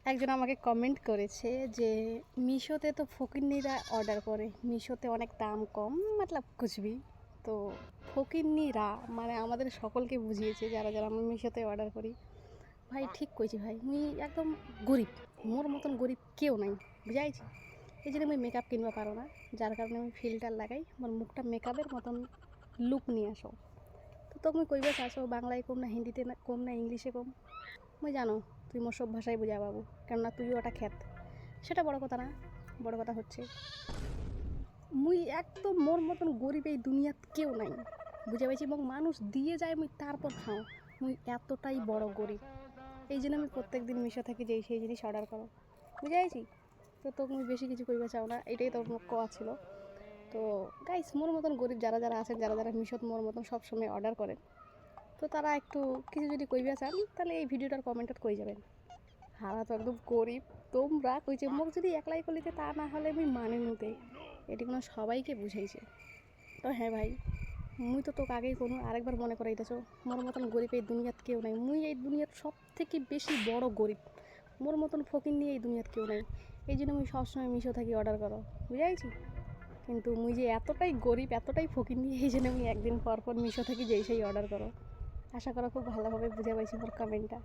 একজন আমাকে কমেন্ট করেছে যে মিশোতে তো ফকিন্নিরা অর্ডার করে, মিশোতে অনেক দাম কম, মতলব কুছবি। তো ফকিন্নিরা মানে আমাদের সকলকে বুঝিয়েছে যারা যারা আমি মিশোতে অর্ডার করি। ভাই ঠিক কইছি ভাই, মুই একদম গরিব, মোর মতন গরিব কেউ নাই, বুঝাইছি। এই জন্য আমি মেকআপ কিনবা পারো না, যার কারণে আমি ফিল্টার লাগাই, আমার মুখটা মেকআপের মতন লুক নিয়ে আসো। তো তুমি কইবা চাচ্ছো বাংলায় কম না হিন্দিতে না কম না ইংলিশে কম, মুই জানো তুই মোর সব ভাষায় বুঝা পাবো, কেননা তুইও ওটা খ্যাত। সেটা বড় কথা না, বড় কথা হচ্ছে মুই একদম মোর মতন গরিব এই দুনিয়াত কেউ নাই, বুঝা পাইছি। এবং মানুষ দিয়ে যায় মুই তারপর খাও, মুই এতটাই বড় গরিব। এই জন্য আমি প্রত্যেক দিন মিশো থাকি যে সেই জিনিস অর্ডার করো, বুঝাইছি। তো তোকে মুই বেশি কিছু কইবা চাও না, এটাই তোর মুখ কোয়া ছিল। তো গাইস, মোর মতন গরিব যারা যারা আছেন, যারা যারা মিশোত মোর মতন সবসময় অর্ডার করেন, তো তারা একটু কিছু যদি কইবা চান তাহলে এই ভিডিওটার কমেন্টত কই যাবেন। হারা তো একদম গরিব, তোমরা কইছে মোক যদি একলাই কলিতে তা না হলে আমি মানে নিতে, এটি কোনো সবাইকে বুঝাইছে। তো হ্যাঁ ভাই, মুই তো তোকে আগেই কোনো আরেকবার মনে করাইতেছ, মোর মতন গরিব এই দুনিয়াত কেউ নাই, মুই এই দুনিয়ার সব থেকে বেশি বড় গরিব, মোর মতন ফকির নিয়ে এই দুনিয়াত কেউ নাই। এই জন্য মুই সবসময় মিশো থাকি অর্ডার করো, বুঝাইছি। কিন্তু মুই যে এতটাই গরিব এতটাই ফকির নিয়ে, এই জন্য মুই একদিন পর পর মিশো থাকি যেই সেই অর্ডার করো। আশা করা খুব ভালোভাবে বুঝে পাইছি মোর কমেন্টটা।